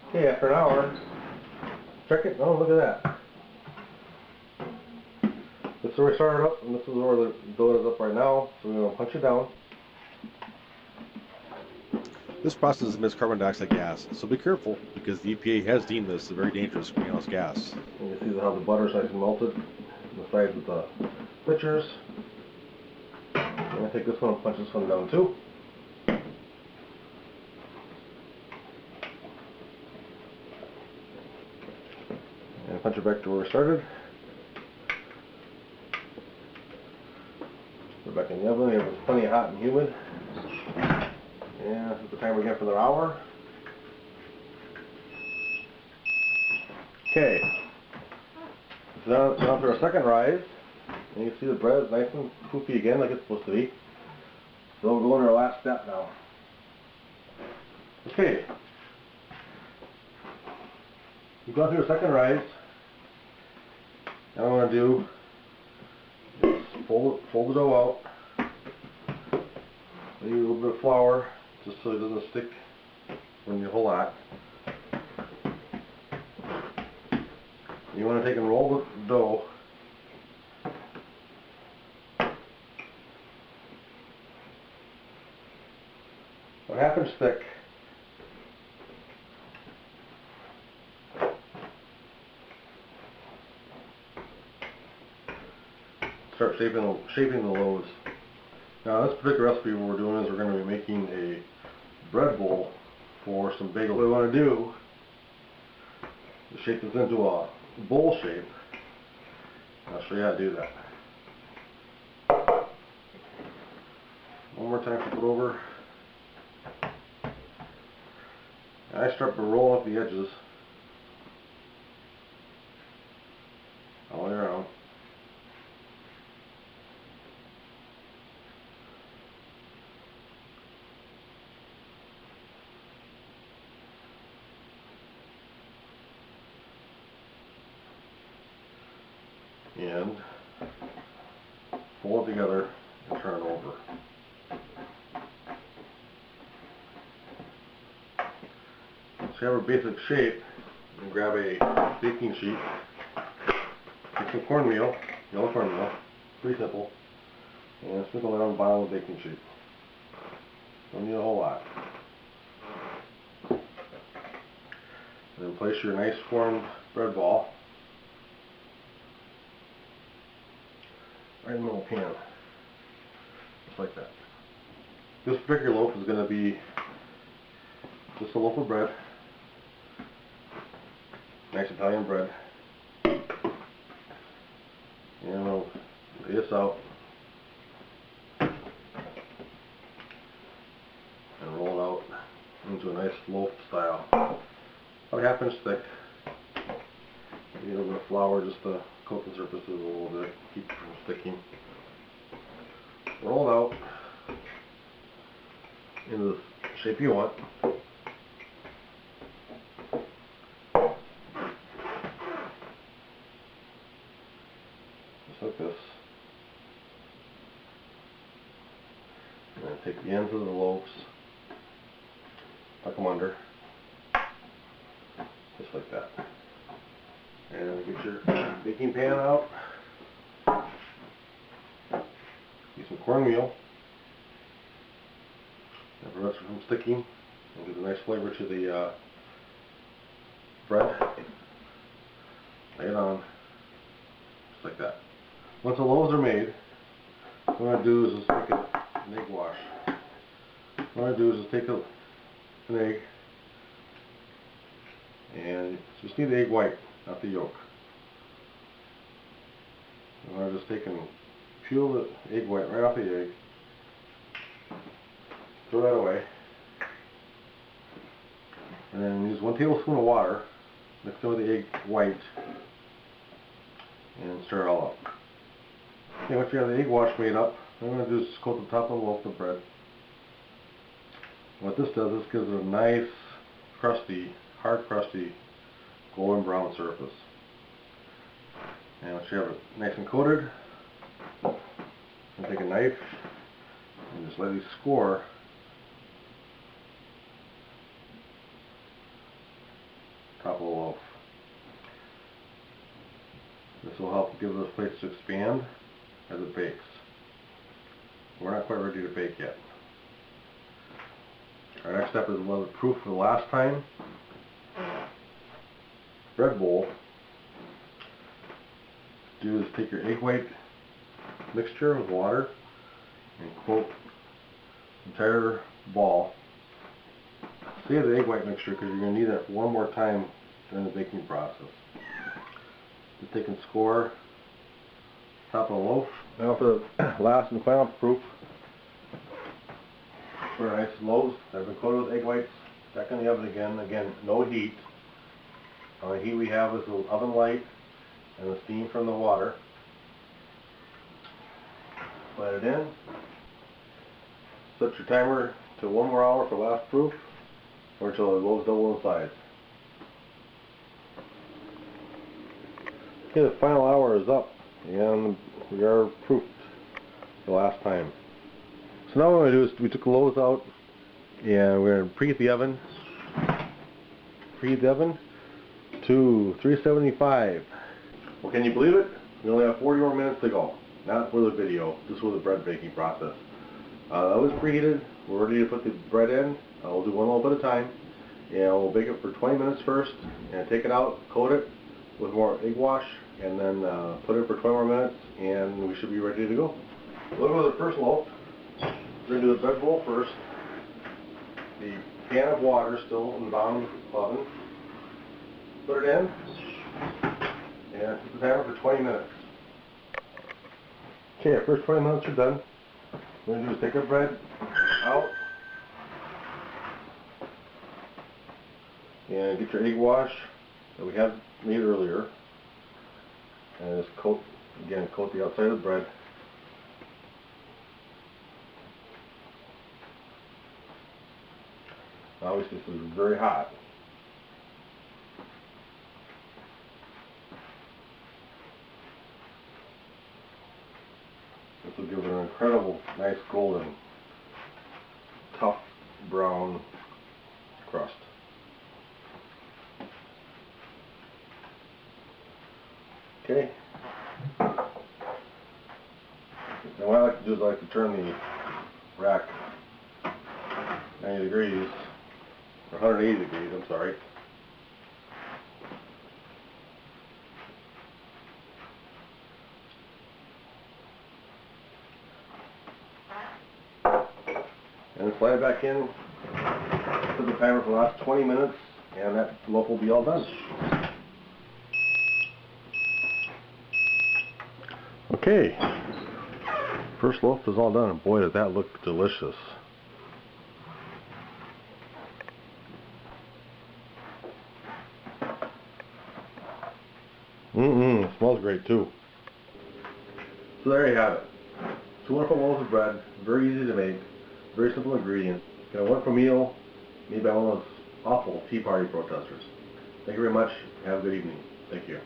Okay, after an hour, check it. Oh, look at that. This is where we started up, and this is where the dough is up right now. So we're going to punch it down. This process emits carbon dioxide gas, so be careful because the EPA has deemed this a very dangerous greenhouse gas. And you see how the butter's nice and melted on the sides of the pitchers. I'm going to take this one and punch this one down too. And punch it back to where we started. Put it back in the oven. It was plenty hot and humid. And this is the timer again for another hour. Okay. So now for our second rise. And you can see the bread is nice and poofy again like it's supposed to be. So we'll go into our last step now. Okay. We've gone through the second rise. Now what I'm going to do is fold the dough out. Maybe a little bit of flour just so it doesn't stick when you whole lot. You want to take and roll the dough about 1/2 inch thick. Start shaping the loaves. Now this particular recipe what we're doing is we're going to be making a bread bowl for some bagels. What we want to do is shape this into a bowl shape. I'll show you how to do that. One more time, flip it over. I start by rolling up the edges all the way around. And pull it together and turn it over. So you have a basic shape, and grab a baking sheet, take some cornmeal, yellow cornmeal, pretty simple, and sprinkle it on the bottom of the baking sheet. Don't need a whole lot. And then place your nice formed bread ball right in the middle pan, just like that. This particular loaf is going to be just a loaf of bread, nice Italian bread. And we'll lay this out and roll it out into a nice loaf style, about 1/2 inch thick. Maybe a little bit of flour just to coat the surfaces a little bit, keep it from sticking. Roll it out into the shape you want. Just like this. And then take the ends of the loaves, tuck them under, just like that. And get your baking pan out. Use some cornmeal. That prevents it from sticking and gives a nice flavor to the bread. Lay it on, just like that. Once the loaves are made, what I'm going to do is just take an egg wash. What I'm going to do is just take an egg, and you just need the egg white, not the yolk. I'm going to just take and peel the egg white right off the egg, throw that away, and then use 1 tablespoon of water, mix it with the egg white, and stir it all up. Okay, once you have the egg wash made up, what I'm going to do is just coat the top of the loaf with bread. What this does, this gives it a nice, crusty, hard crusty, golden brown surface. And once you have it nice and coated, you can take a knife and just lightly score top of the loaf. This will help give those plates to expand as it bakes. We're not quite ready to bake yet. Our next step is we'll have it proof for the last time. Bread bowl. Do is take your egg white mixture with water and coat the entire ball. Save the egg white mixture because you're going to need it one more time during the baking process. Just take and score top of the loaf. Now for the last and final proof for nice loaves that have been coated with egg whites. Back in the oven again. Again, no heat. The only heat we have is the oven light and the steam from the water. Slide it in. Set your timer to 1 more hour for last proof, or until the loaves double in size. Okay, the final hour is up, and we are proofed the last time. So now what we're going to do is we took the loaves out, and we're going to preheat the oven. Preheat the oven to 375. Well, can you believe it? We only have 40 more minutes to go. Not for the video, just for the bread baking process. That was preheated. We're ready to put the bread in. We'll do one loaf at a time. And we'll bake it for 20 minutes first, and take it out, coat it with more egg wash, and then put it for 20 more minutes, and we should be ready to go. We'll go to the first loaf. We're going to do the bread bowl first. The pan of water still in the bottom of the oven. Put it in, and set the timer for 20 minutes. Okay, our first 20 minutes are done. What we're going to do is take our bread out and get your egg wash that we had made earlier, and just coat the outside of the bread. Obviously this is very hot. This will give it an incredible, nice golden, tough brown crust. Okay. And what I like to do is I like to turn the rack 90 degrees, or 180 degrees, I'm sorry. And slide it back in, put the timer for the last 20 minutes, and that loaf will be all done. Okay, first loaf is all done, and boy does that look delicious. It smells great too. So there you have it. 2 wonderful loaves of bread, very easy to make, very simple ingredients. Got a wonderful meal made by one of those awful Tea Party protesters. Thank you very much. Have a good evening. Thank you.